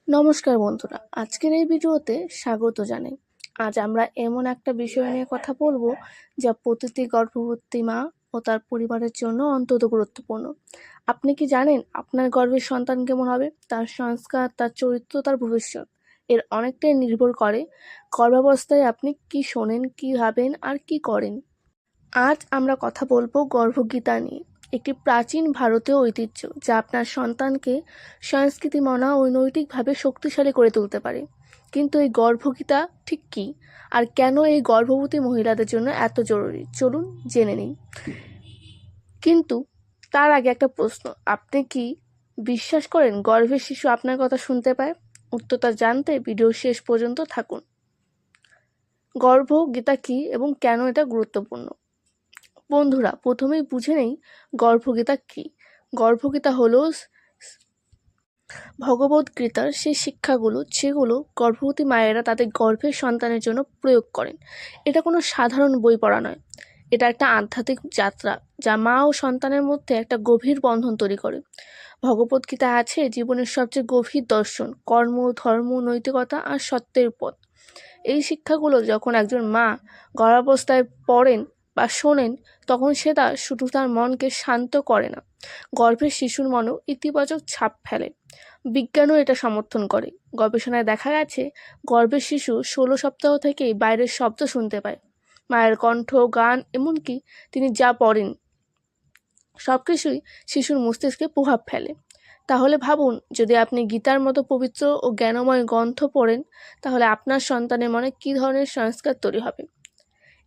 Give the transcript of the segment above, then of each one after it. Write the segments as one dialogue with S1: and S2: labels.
S1: নমস্কার বন্ধুরা, আজকের এই ভিডিওতে স্বাগত জানাই। আজ আমরা এমন একটা বিষয় নিয়ে কথা বলবো যা প্রতিটি গর্ভবতী মা ও তার পরিবারের জন্য অত্যন্ত গুরুত্বপূর্ণ। আপনি কি জানেন আপনার গর্ভের সন্তান কেমন হবে? তার সংস্কার, তার চরিত্র, তার ভবিষ্যৎ এর অনেকটাই নির্ভর করে গর্ভাবস্থায় আপনি কি শোনেন, কি ভাবেন আর কি করেন। আজ আমরা কথা বলবো গর্ভগীতা নিয়ে, একটি প্রাচীন ভারতীয় ঐতিহ্য যা আপনার সন্তানকে সংস্কৃতি মনা ও নৈতিকভাবে শক্তিশালী করে তুলতে পারে। কিন্তু এই গর্ভগীতা ঠিক কী, আর কেন এই গর্ভবতী মহিলাদের জন্য এত জরুরি, চলুন জেনে নিই। কিন্তু তার আগে একটা প্রশ্ন, আপনি কি বিশ্বাস করেন গর্ভের শিশু আপনার কথা শুনতে পায়? উত্তরটা জানতে ভিডিও শেষ পর্যন্ত থাকুন। গর্ভগীতা কী এবং কেন এটা গুরুত্বপূর্ণ? বন্ধুরা, প্রথমেই বুঝে নেই গর্ভগীতা কী। গর্ভগীতা হলো ভগবদ্গীতার সেই শিক্ষাগুলো যেগুলো গর্ভবতী মায়েরা তাদের গর্ভের সন্তানের জন্য প্রয়োগ করেন। এটা কোনো সাধারণ বই পড়া নয়, এটা একটা আধ্যাত্মিক যাত্রা যা মা ও সন্তানের মধ্যে একটা গভীর বন্ধন তৈরি করে। ভগবদ্গীতা আছে জীবনের সবচেয়ে গভীর দর্শন, কর্ম, ধর্ম, নৈতিকতা আর সত্যের পথ। এই শিক্ষাগুলো যখন একজন মা গর্ভাবস্থায় পড়েন বা শোনেন, তখন সেটা শুধু তার মনকে শান্ত করে না, গর্ভের শিশুর মনেও ইতিবাচক ছাপ ফেলে। বিজ্ঞানও এটা সমর্থন করে। গবেষণায় দেখা গেছে গর্ভের শিশু 16 সপ্তাহ থেকেই বাইরের শব্দ শুনতে পায়, মায়ের কণ্ঠ, গান, এমনকি তিনি যা পড়েন সবকিছুই শিশুর মস্তিষ্কে প্রভাব ফেলে। তাহলে ভাবুন, যদি আপনি গীতার মতো পবিত্র ও জ্ঞানময় গ্রন্থ পড়েন, তাহলে আপনার সন্তানের মনে কী ধরনের সংস্কার তৈরি হবে।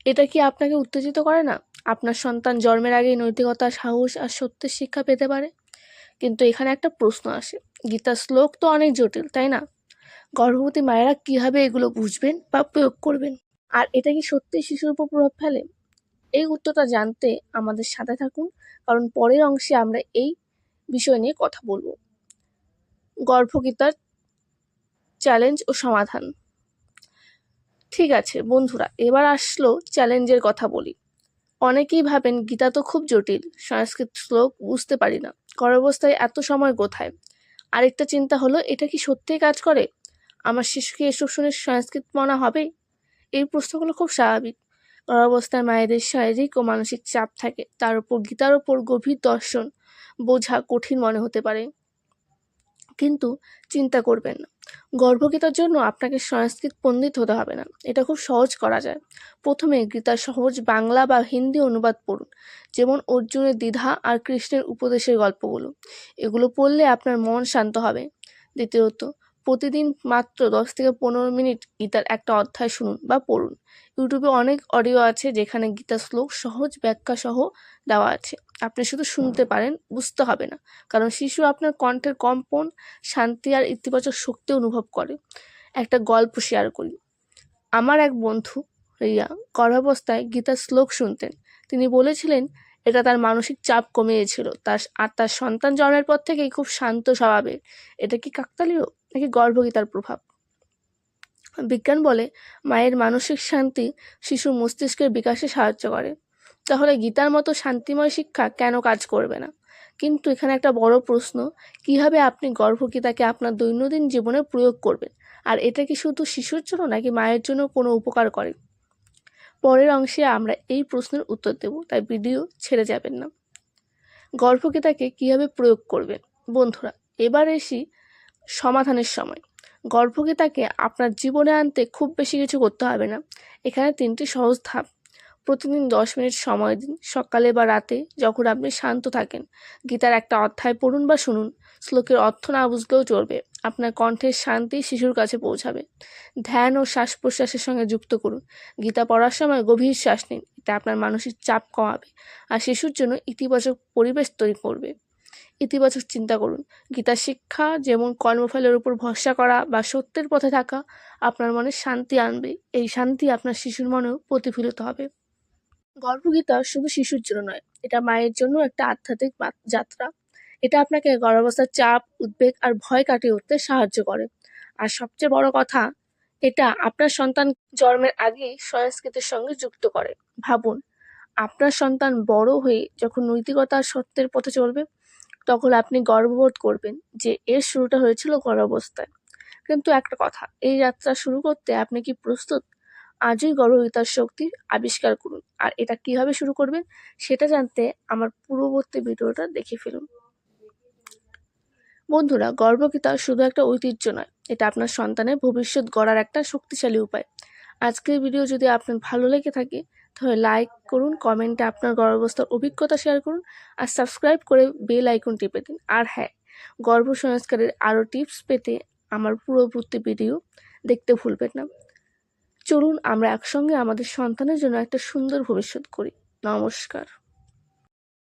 S1: এটা কি আপনাকে উত্তেজিত করে না? আপনার সন্তান জন্মের আগেই নৈতিকতা, সাহস আর সত্যের শিক্ষা পেতে পারে। কিন্তু এখানে একটা প্রশ্ন আসে, গীতার শ্লোক তো অনেক জটিল, তাই না? গর্ভবতী মায়েরা কিভাবে এগুলো বুঝবেন বা প্রয়োগ করবেন? আর এটা কি সত্যিই শিশুর উপর প্রভাব ফেলে? এই উত্তরটা জানতে আমাদের সাথে থাকুন, কারণ পরের অংশে আমরা এই বিষয় নিয়ে কথা বলবো। গর্ভগীতার চ্যালেঞ্জ ও সমাধান। ঠিক আছে বন্ধুরা, এবার আসলো চ্যালেঞ্জের কথা বলি। অনেকেই ভাবেন গীতা তো খুব জটিল, সংস্কৃত শ্লোক বুঝতে পারি না, গর্ভাবস্থায় এত সময় কোথায়। আরেকটা চিন্তা হলো, এটা কি সত্যিই কাজ করে? আমার শিশুকে এসব শুনে সংস্কৃত মনা হবে? এই প্রশ্নগুলো খুব স্বাভাবিক। গর্ভাবস্থায় মায়েদের শারীরিক ও মানসিক চাপ থাকে, তার উপর গীতার ওপর গভীর দর্শন বোঝা কঠিন মনে হতে পারে। কিন্তু চিন্তা করবেন না, গর্ভগীতার জন্য আপনাকে সংস্কৃত পণ্ডিত হতে হবে না, এটা খুব সহজ করা যায়। প্রথমে গীতার সহজ বাংলা বা হিন্দি অনুবাদ পড়ুন, যেমন অর্জুনের দ্বিধা আর কৃষ্ণের উপদেশের গল্পগুলো। এগুলো পড়লে আপনার মন শান্ত হবে। দ্বিতীয়ত, প্রতিদিন মাত্র 10 থেকে 15 মিনিট গীতার একটা অধ্যায় শুনুন বা পড়ুন। ইউটিউবে অনেক অডিও আছে যেখানে গীতা শ্লোক সহজ ব্যাখ্যা সহ দেওয়া আছে। আপনি শুধু শুনতে পারেন, বুঝতে হবে না, কারণ শিশু আপনার কণ্ঠের কম্পন, শান্তি আর ইতিবাচক শক্তি অনুভব করে। একটা গল্প শেয়ার করি। আমার এক বন্ধু রিয়া গর্ভাবস্থায় গীতার শ্লোক শুনতেন। তিনি বলেছিলেন এটা তার মানসিক চাপ কমিয়েছিল। তার সন্তান জন্মের পর থেকেই খুব শান্ত স্বভাবের। এটা কি কাকতালীয় নাকি গর্ভগীতার প্রভাব? বিজ্ঞান বলে মায়ের মানসিক শান্তি শিশুর মস্তিষ্কের বিকাশে সাহায্য করে। তাহলে গীতার মতো শান্তিময় শিক্ষা কেন কাজ করবে না? কিন্তু এখানে একটা বড় প্রশ্ন, কিভাবে আপনি গর্ভগীতাকে আপনার দৈনন্দিন জীবনে প্রয়োগ করবেন? আর এটা কি শুধু শিশুর জন্য নাকি মায়ের জন্য কোনো উপকার করে? পরের অংশে আমরা এই প্রশ্নের উত্তর দেব, তাই ভিডিও ছেড়ে যাবেন না। গর্ভগীতাকে কিভাবে প্রয়োগ করবেন? বন্ধুরা, এবার এসি সমাধানের সময়। গর্ভগীতাকে আপনার জীবনে আনতে খুব বেশি কিছু করতে হবে না। এখানে 3টি সহজ ধাপ। প্রতিদিন 10 মিনিট সময় দিন, সকালে বা রাতে যখন আপনি শান্ত থাকেন। গীতার একটা অধ্যায় পড়ুন বা শুনুন। শ্লোকের অর্থ না বুঝলেও চলবে, আপনার কণ্ঠের শান্তি শিশুর কাছে পৌঁছাবে। ধ্যান ও শ্বাস প্রশ্বাসের সঙ্গে যুক্ত করুন। গীতা পড়ার সময় গভীর শ্বাস নিন, এটা আপনার মানসিক চাপ কমাবে আর শিশুর জন্য ইতিবাচক পরিবেশ তৈরি করবে। ইতিবাচক চিন্তা করুন। গীতার শিক্ষা যেমন কর্মফলের উপর ভরসা করা বা সত্যের পথে থাকা আপনার মনে শান্তি আনবে। এই শান্তি আপনার শিশুর মনেও প্রতিফলিত হবে। গর্ভগীতা শুধু শিশুর জন্য নয়, এটা মায়ের জন্য একটা আধ্যাত্মিক যাত্রা। এটা আপনাকে গর্ভাবস্থার চাপ, উদ্বেগ আর ভয় কাটিয়ে উঠতে সাহায্য করে। আর সবচেয়ে বড় কথা, এটা আপনার সন্তান জন্মের আগেই সংস্কৃতির সঙ্গে যুক্ত করে। ভাবুন, আপনার সন্তান বড় হয়ে যখন নৈতিকতা আর সত্যের পথে চলবে, তখন আপনি গর্ববোধ করবেন যে এর শুরুটা হয়েছিল গর্ভাবস্থায়। কিন্তু একটা কথা, এই যাত্রা শুরু করতে আপনি কি প্রস্তুত? আজই গর্ভধারিতার শক্তি আবিষ্কার করুন। আর এটা কিভাবে শুরু করবেন সেটা জানতে আমার পূর্ববর্তী ভিডিওটা দেখে ফেলুন। বন্ধুরা, গর্ভধারিতা শুধু একটা ঐতিহ্য নয়, এটা আপনার সন্তানের ভবিষ্যৎ গড়ার একটা শক্তিশালী উপায়। আজকের ভিডিও যদি আপনার ভালো লেগে থাকে তাহলে লাইক করুন, কমেন্টে আপনার গর্ভাবস্থার অভিজ্ঞতা শেয়ার করুন আর সাবস্ক্রাইব করে বেল আইকন টিপে দিন। আর হ্যাঁ, গর্ভ সংস্কারের আরও টিপস পেতে আমার পূর্ববর্তী ভিডিও দেখতে ভুলবেন না। চলুন আমরা একসঙ্গে আমাদের সন্তানের জন্য একটা সুন্দর ভবিষ্যৎ করি। নমস্কার।